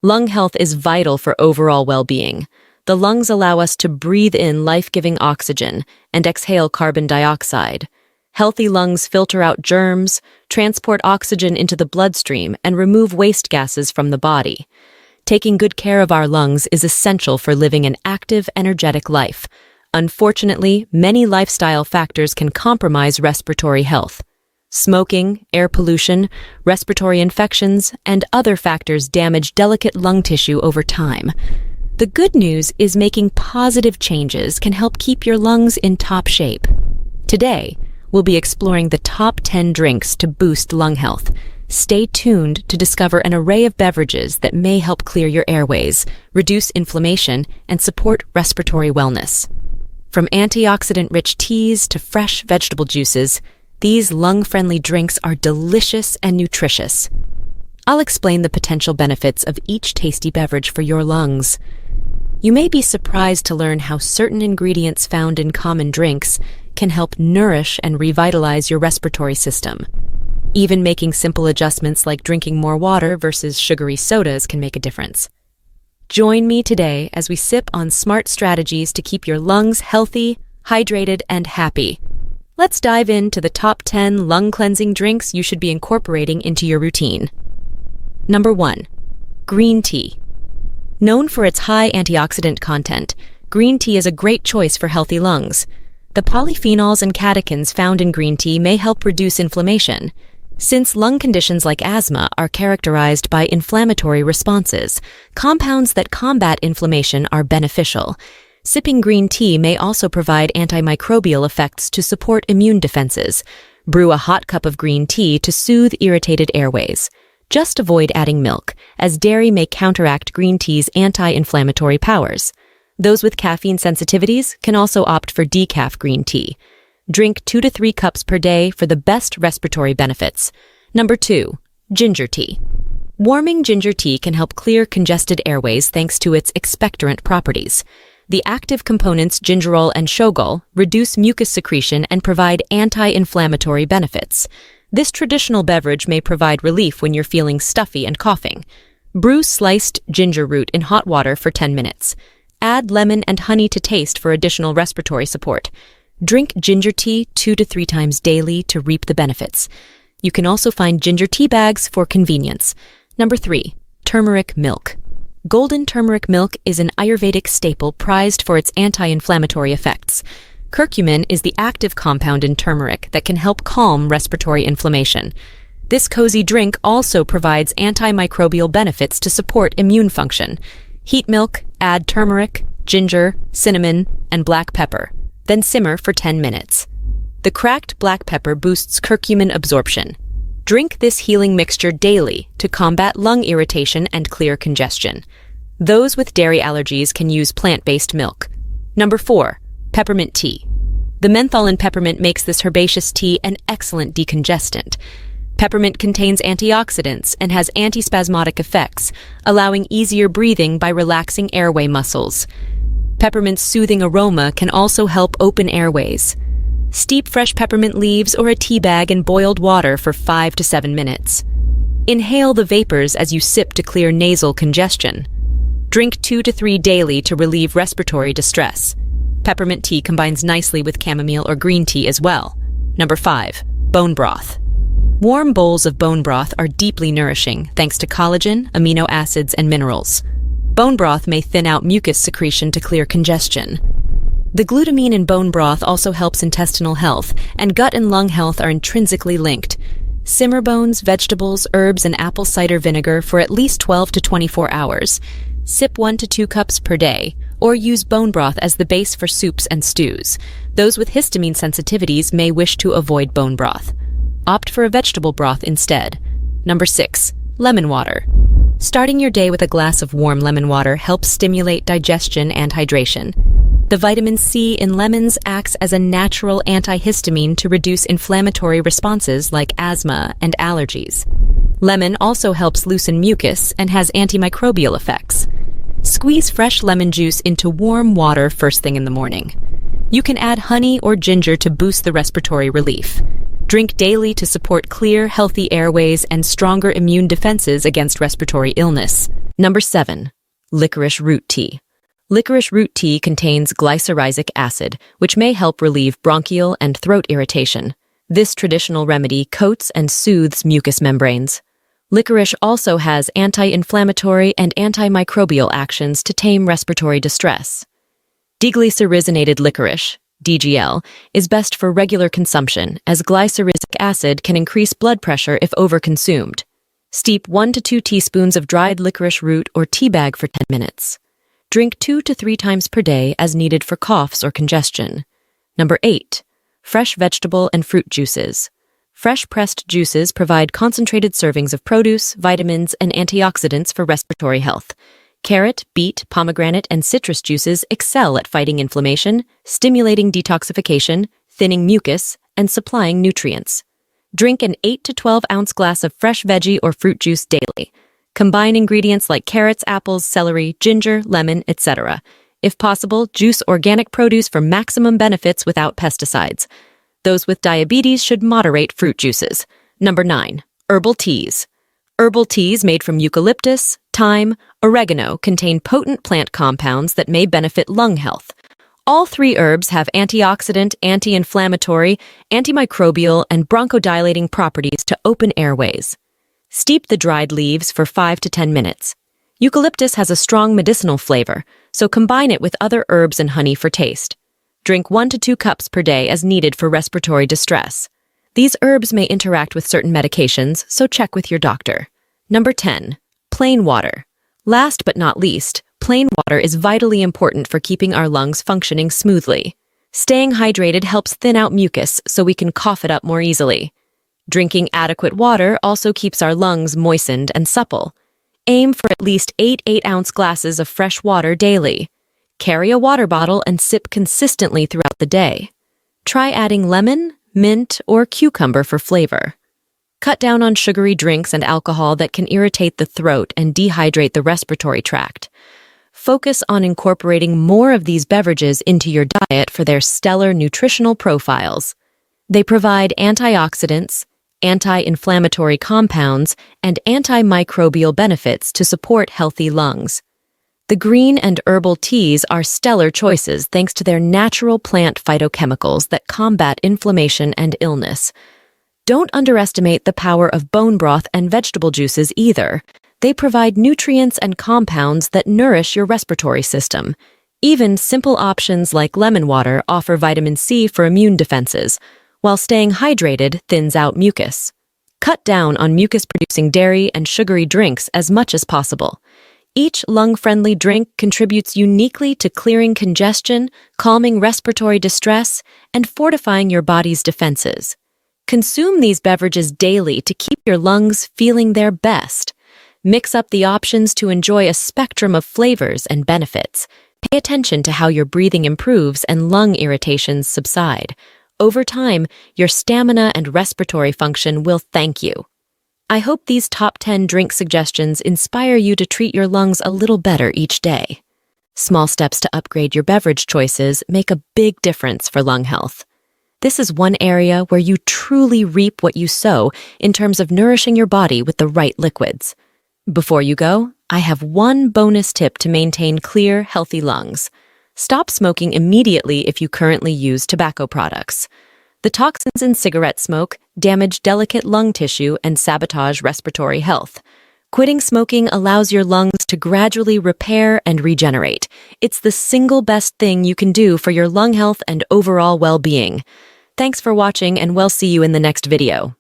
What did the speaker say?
Lung health is vital for overall well-being. The lungs allow us to breathe in life-giving oxygen and exhale carbon dioxide. Healthy lungs filter out germs, transport oxygen into the bloodstream, and remove waste gases from the body. Taking good care of our lungs is essential for living an active, energetic life. Unfortunately, many lifestyle factors can compromise respiratory health. Smoking, air pollution, respiratory infections, and other factors damage delicate lung tissue over time. The good news is making positive changes can help keep your lungs in top shape. Today, we'll be exploring the top 10 drinks to boost lung health. Stay tuned to discover an array of beverages that may help clear your airways, reduce inflammation, and support respiratory wellness. From antioxidant-rich teas to fresh vegetable juices, these lung-friendly drinks are delicious and nutritious. I'll explain the potential benefits of each tasty beverage for your lungs. You may be surprised to learn how certain ingredients found in common drinks can help nourish and revitalize your respiratory system. Even making simple adjustments like drinking more water versus sugary sodas can make a difference. Join me today as we sip on smart strategies to keep your lungs healthy, hydrated, and happy. Let's dive into the top 10 lung-cleansing drinks you should be incorporating into your routine. Number 1. Green tea. Known for its high antioxidant content, green tea is a great choice for healthy lungs. The polyphenols and catechins found in green tea may help reduce inflammation. Since lung conditions like asthma are characterized by inflammatory responses, compounds that combat inflammation are beneficial. Sipping green tea may also provide antimicrobial effects to support immune defenses. Brew a hot cup of green tea to soothe irritated airways. Just avoid adding milk, as dairy may counteract green tea's anti-inflammatory powers. Those with caffeine sensitivities can also opt for decaf green tea. Drink 2 to 3 cups per day for the best respiratory benefits. Number 2. Ginger tea. Warming ginger tea can help clear congested airways thanks to its expectorant properties. The active components gingerol and shogal reduce mucus secretion and provide anti-inflammatory benefits. This traditional beverage may provide relief when you're feeling stuffy and coughing. Brew sliced ginger root in hot water for 10 minutes. Add lemon and honey to taste for additional respiratory support. Drink ginger tea 2 to 3 times daily to reap the benefits. You can also find ginger tea bags for convenience. Number 3. Turmeric milk. Golden turmeric milk is an Ayurvedic staple prized for its anti-inflammatory effects. Curcumin is the active compound in turmeric that can help calm respiratory inflammation. This cozy drink also provides antimicrobial benefits to support immune function. Heat milk, add turmeric, ginger, cinnamon, and black pepper. Then simmer for 10 minutes. The cracked black pepper boosts curcumin absorption. Drink this healing mixture daily to combat lung irritation and clear congestion. Those with dairy allergies can use plant-based milk. Number 4. Peppermint tea. The menthol in peppermint makes this herbaceous tea an excellent decongestant. Peppermint contains antioxidants and has antispasmodic effects, allowing easier breathing by relaxing airway muscles. Peppermint's soothing aroma can also help open airways. Steep fresh peppermint leaves or a tea bag in boiled water for 5 to 7 minutes. Inhale the vapors as you sip to clear nasal congestion. Drink 2 to 3 daily to relieve respiratory distress. Peppermint tea combines nicely with chamomile or green tea as well. Number 5. Bone broth. Warm bowls of bone broth are deeply nourishing thanks to collagen, amino acids, and minerals. Bone broth may thin out mucus secretion to clear congestion. The glutamine in bone broth also helps intestinal health, and gut and lung health are intrinsically linked. Simmer bones, vegetables, herbs, and apple cider vinegar for at least 12 to 24 hours. Sip 1 to 2 cups per day, or use bone broth as the base for soups and stews. Those with histamine sensitivities may wish to avoid bone broth. Opt for a vegetable broth instead. Number 6. Lemon water. Starting your day with a glass of warm lemon water helps stimulate digestion and hydration. The vitamin C in lemons acts as a natural antihistamine to reduce inflammatory responses like asthma and allergies. Lemon also helps loosen mucus and has antimicrobial effects. Squeeze fresh lemon juice into warm water first thing in the morning. You can add honey or ginger to boost the respiratory relief. Drink daily to support clear, healthy airways and stronger immune defenses against respiratory illness. Number 7. Licorice Root Tea. Licorice root tea contains glycyrrhizic acid, which may help relieve bronchial and throat irritation. This traditional remedy coats and soothes mucous membranes. Licorice also has anti-inflammatory and antimicrobial actions to tame respiratory distress. Deglycyrrhizinated licorice, DGL, is best for regular consumption, as glycyrrhizic acid can increase blood pressure if overconsumed. Steep 1 to 2 teaspoons of dried licorice root or tea bag for 10 minutes. Drink 2 to 3 times per day as needed for coughs or congestion. Number 8. Fresh vegetable and fruit juices. Fresh pressed juices provide concentrated servings of produce, vitamins, and antioxidants for respiratory health. Carrot, beet, pomegranate, and citrus juices excel at fighting inflammation, stimulating detoxification, thinning mucus, and supplying nutrients. Drink an 8 to 12 ounce glass of fresh veggie or fruit juice daily. Combine ingredients like carrots, apples, celery, ginger, lemon, etc. If possible, juice organic produce for maximum benefits without pesticides. Those with diabetes should moderate fruit juices. Number 9. Herbal Teas. Herbal teas made from eucalyptus, thyme, oregano contain potent plant compounds that may benefit lung health. All 3 herbs have antioxidant, anti-inflammatory, antimicrobial, and bronchodilating properties to open airways. Steep the dried leaves for 5 to 10 minutes. Eucalyptus has a strong medicinal flavor, so combine it with other herbs and honey for taste. Drink 1 to 2 cups per day as needed for respiratory distress. These herbs may interact with certain medications, so check with your doctor. Number 10. Plain water. Last but not least, plain water is vitally important for keeping our lungs functioning smoothly. Staying hydrated helps thin out mucus so we can cough it up more easily. Drinking adequate water also keeps our lungs moistened and supple. Aim for at least 8 8-ounce glasses of fresh water daily. Carry a water bottle and sip consistently throughout the day. Try adding lemon, mint, or cucumber for flavor. Cut down on sugary drinks and alcohol that can irritate the throat and dehydrate the respiratory tract. Focus on incorporating more of these beverages into your diet for their stellar nutritional profiles. They provide antioxidants, anti-inflammatory compounds, and antimicrobial benefits to support healthy lungs. The green and herbal teas are stellar choices thanks to their natural plant phytochemicals that combat inflammation and illness. Don't underestimate the power of bone broth and vegetable juices either. They provide nutrients and compounds that nourish your respiratory system. Even simple options like lemon water offer vitamin C for immune defenses, while staying hydrated thins out mucus. Cut down on mucus-producing dairy and sugary drinks as much as possible. Each lung-friendly drink contributes uniquely to clearing congestion, calming respiratory distress, and fortifying your body's defenses. Consume these beverages daily to keep your lungs feeling their best. Mix up the options to enjoy a spectrum of flavors and benefits. Pay attention to how your breathing improves and lung irritations subside. Over time, your stamina and respiratory function will thank you. I hope these top 10 drink suggestions inspire you to treat your lungs a little better each day. Small steps to upgrade your beverage choices make a big difference for lung health. This is one area where you truly reap what you sow in terms of nourishing your body with the right liquids. Before you go, I have one bonus tip to maintain clear, healthy lungs. Stop smoking immediately if you currently use tobacco products. The toxins in cigarette smoke damage delicate lung tissue and sabotage respiratory health. Quitting smoking allows your lungs to gradually repair and regenerate. It's the single best thing you can do for your lung health and overall well-being. Thanks for watching, and we'll see you in the next video.